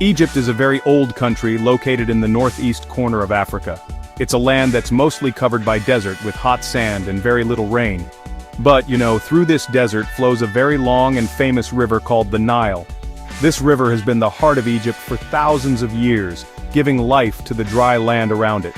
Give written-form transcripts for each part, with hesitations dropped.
Egypt is a very old country located in the northeast corner of Africa. It's a land that's mostly covered by desert with hot sand and very little rain. But, through this desert flows a very long and famous river called the Nile. This river has been the heart of Egypt for thousands of years, giving life to the dry land around it.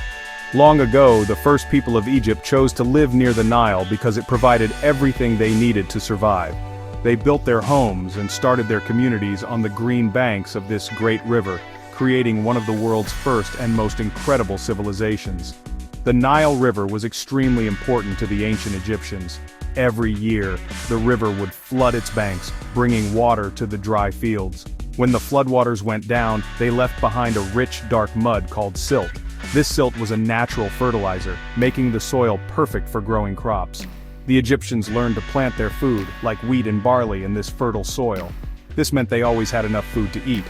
Long ago, the first people of Egypt chose to live near the Nile because it provided everything they needed to survive. They built their homes and started their communities on the green banks of this great river, creating one of the world's first and most incredible civilizations. The Nile River was extremely important to the ancient Egyptians. Every year, the river would flood its banks, bringing water to the dry fields. When the floodwaters went down, they left behind a rich, dark mud called silt. This silt was a natural fertilizer, making the soil perfect for growing crops. The Egyptians learned to plant their food, like wheat and barley, in this fertile soil. This meant they always had enough food to eat.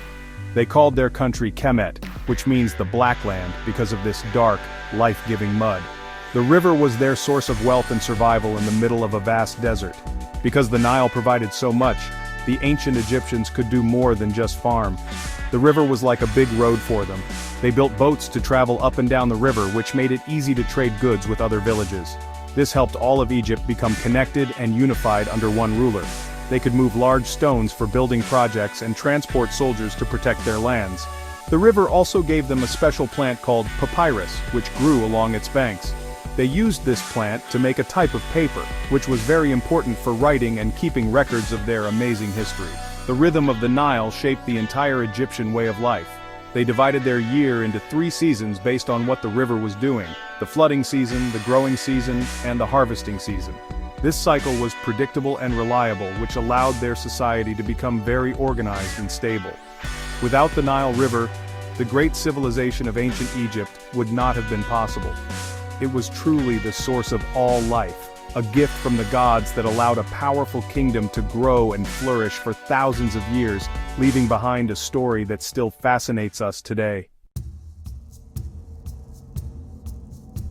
They called their country Kemet, which means the Black Land, because of this dark, life-giving mud. The river was their source of wealth and survival in the middle of a vast desert. Because the Nile provided so much, the ancient Egyptians could do more than just farm. The river was like a big road for them. They built boats to travel up and down the river, which made it easy to trade goods with other villages. This helped all of Egypt become connected and unified under one ruler. They could move large stones for building projects and transport soldiers to protect their lands. The river also gave them a special plant called papyrus, which grew along its banks. They used this plant to make a type of paper, which was very important for writing and keeping records of their amazing history. The rhythm of the Nile shaped the entire Egyptian way of life. They divided their year into 3 seasons based on what the river was doing: the flooding season, the growing season, and the harvesting season. This cycle was predictable and reliable, which allowed their society to become very organized and stable. Without the Nile River, the great civilization of ancient Egypt would not have been possible. It was truly the source of all life, a gift from the gods that allowed a powerful kingdom to grow and flourish for thousands of years, leaving behind a story that still fascinates us today.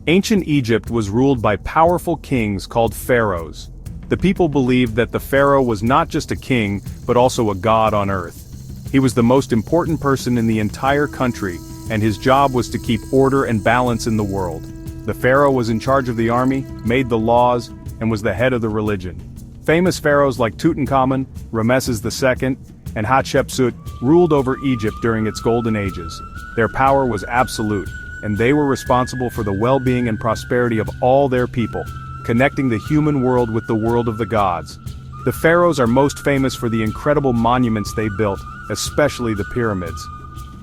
Ancient Egypt was ruled by powerful kings called pharaohs. The people believed that the pharaoh was not just a king, but also a god on earth. He was the most important person in the entire country, and his job was to keep order and balance in the world. The pharaoh was in charge of the army, made the laws, and was the head of the religion. Famous pharaohs like Tutankhamun, Ramesses II, and Hatshepsut ruled over Egypt during its golden ages. Their power was absolute, and they were responsible for the well-being and prosperity of all their people, connecting the human world with the world of the gods. The pharaohs are most famous for the incredible monuments they built, especially the pyramids.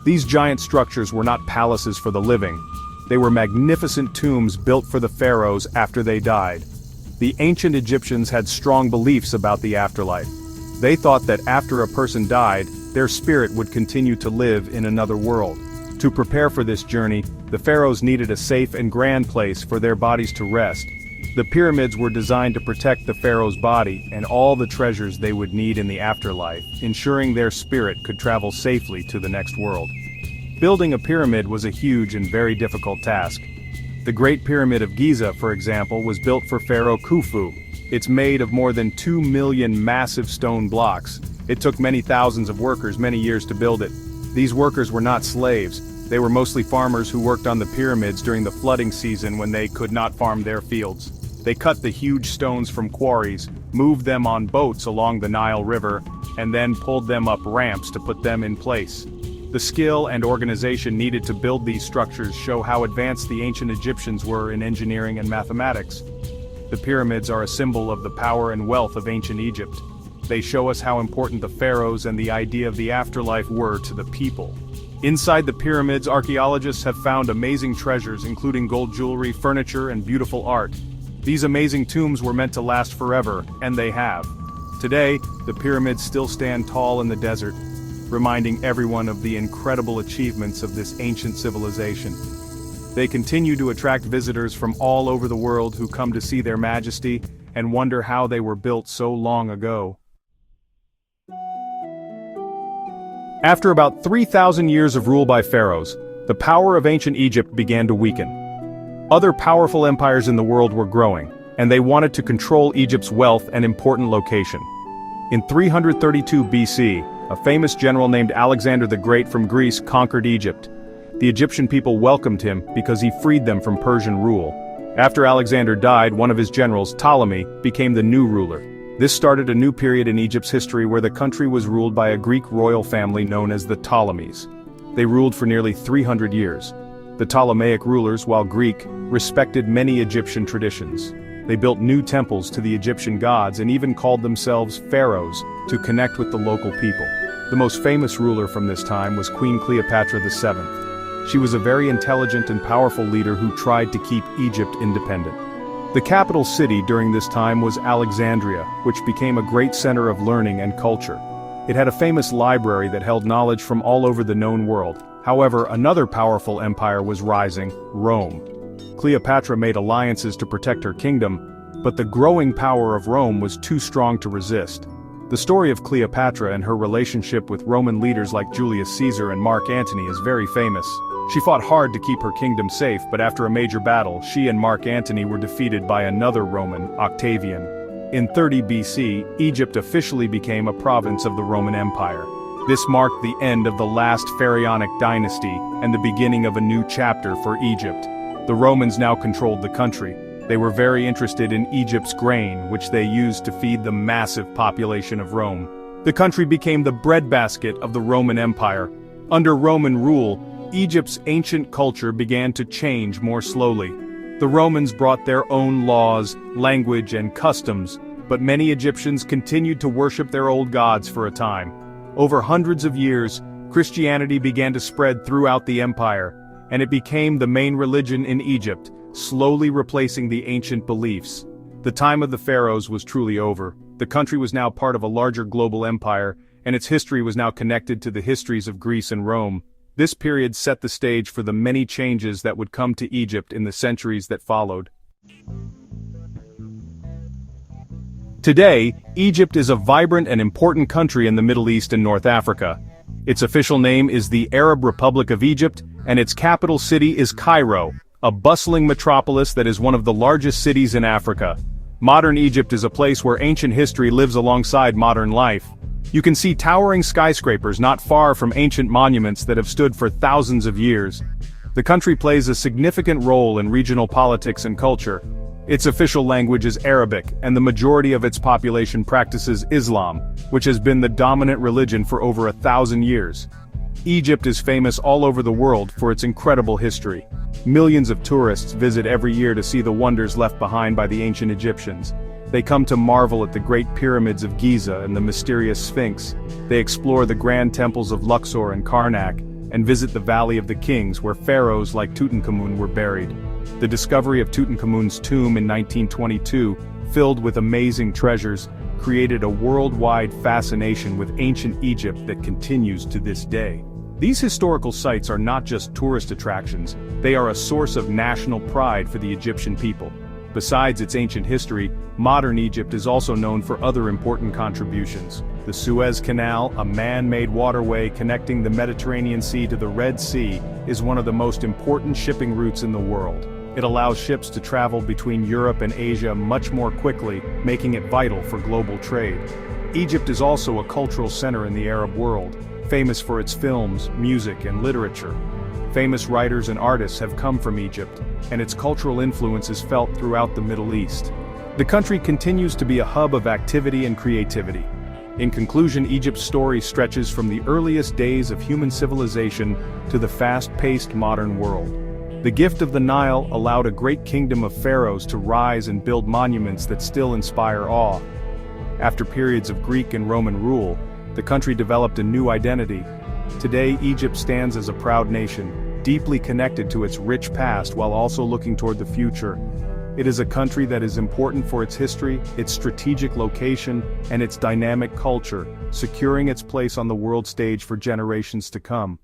These giant structures were not palaces for the living. They were magnificent tombs built for the pharaohs after they died. The ancient Egyptians had strong beliefs about the afterlife. They thought that after a person died, their spirit would continue to live in another world. To prepare for this journey, the pharaohs needed a safe and grand place for their bodies to rest. The pyramids were designed to protect the pharaoh's body and all the treasures they would need in the afterlife, ensuring their spirit could travel safely to the next world. Building a pyramid was a huge and very difficult task. The Great Pyramid of Giza, for example, was built for Pharaoh Khufu. It's made of more than 2 million massive stone blocks. It took many thousands of workers many years to build it. These workers were not slaves. They were mostly farmers who worked on the pyramids during the flooding season when they could not farm their fields. They cut the huge stones from quarries, moved them on boats along the Nile River, and then pulled them up ramps to put them in place. The skill and organization needed to build these structures show how advanced the ancient Egyptians were in engineering and mathematics. The pyramids are a symbol of the power and wealth of ancient Egypt. They show us how important the pharaohs and the idea of the afterlife were to the people. Inside the pyramids, archaeologists have found amazing treasures, including gold jewelry, furniture, and beautiful art. These amazing tombs were meant to last forever, and they have. Today, the pyramids still stand tall in the desert, reminding everyone of the incredible achievements of this ancient civilization. They continue to attract visitors from all over the world who come to see their majesty and wonder how they were built so long ago. After about 3,000 years of rule by pharaohs, the power of ancient Egypt began to weaken. Other powerful empires in the world were growing, and they wanted to control Egypt's wealth and important location. In 332 BC, A famous general named Alexander the Great from Greece conquered Egypt. The Egyptian people welcomed him because he freed them from Persian rule. After Alexander died, one of his generals, Ptolemy, became the new ruler. This started a new period in Egypt's history where the country was ruled by a Greek royal family known as the Ptolemies. They ruled for nearly 300 years. The Ptolemaic rulers, while Greek, respected many Egyptian traditions. They built new temples to the Egyptian gods and even called themselves pharaohs to connect with the local people. The most famous ruler from this time was Queen Cleopatra VII. She was a very intelligent and powerful leader who tried to keep Egypt independent. The capital city during this time was Alexandria, which became a great center of learning and culture. It had a famous library that held knowledge from all over the known world. However, another powerful empire was rising, Rome. Cleopatra made alliances to protect her kingdom, but the growing power of Rome was too strong to resist. The story of Cleopatra and her relationship with Roman leaders like Julius Caesar and Mark Antony is very famous. She fought hard to keep her kingdom safe, but after a major battle, she and Mark Antony were defeated by another Roman, Octavian. In 30 BC, Egypt officially became a province of the Roman Empire. This marked the end of the last pharaonic dynasty and the beginning of a new chapter for Egypt. The Romans now controlled the country. They were very interested in Egypt's grain, which they used to feed the massive population of Rome. The country became the breadbasket of the Roman Empire. Under Roman rule, Egypt's ancient culture began to change more slowly. The Romans brought their own laws, language, and customs, but many Egyptians continued to worship their old gods for a time. Over hundreds of years, Christianity began to spread throughout the empire, and it became the main religion in Egypt, slowly replacing the ancient beliefs. The time of the pharaohs was truly over. The country was now part of a larger global empire, and its history was now connected to the histories of Greece and Rome. This period set the stage for the many changes that would come to Egypt in the centuries that followed. Today, Egypt is a vibrant and important country in the Middle East and North Africa. Its official name is the Arab Republic of Egypt, and its capital city is Cairo, a bustling metropolis that is one of the largest cities in Africa. Modern Egypt is a place where ancient history lives alongside modern life. You can see towering skyscrapers not far from ancient monuments that have stood for thousands of years. The country plays a significant role in regional politics and culture. Its official language is Arabic, and the majority of its population practices Islam, which has been the dominant religion for over 1,000 years. Egypt is famous all over the world for its incredible history. Millions of tourists visit every year to see the wonders left behind by the ancient Egyptians. They come to marvel at the great pyramids of Giza and the mysterious Sphinx. They explore the grand temples of Luxor and Karnak, and visit the Valley of the Kings where pharaohs like Tutankhamun were buried. The discovery of Tutankhamun's tomb in 1922, filled with amazing treasures, created a worldwide fascination with ancient Egypt that continues to this day. These historical sites are not just tourist attractions, they are a source of national pride for the Egyptian people. Besides its ancient history, modern Egypt is also known for other important contributions. The Suez Canal, a man-made waterway connecting the Mediterranean Sea to the Red Sea, is one of the most important shipping routes in the world. It allows ships to travel between Europe and Asia much more quickly, making it vital for global trade. Egypt is also a cultural center in the Arab world, famous for its films, music, and literature. Famous writers and artists have come from Egypt, and its cultural influence is felt throughout the Middle East. The country continues to be a hub of activity and creativity. In conclusion, Egypt's story stretches from the earliest days of human civilization to the fast-paced modern world. The gift of the Nile allowed a great kingdom of pharaohs to rise and build monuments that still inspire awe. After periods of Greek and Roman rule, the country developed a new identity. Today, Egypt stands as a proud nation, deeply connected to its rich past while also looking toward the future. It is a country that is important for its history, its strategic location, and its dynamic culture, securing its place on the world stage for generations to come.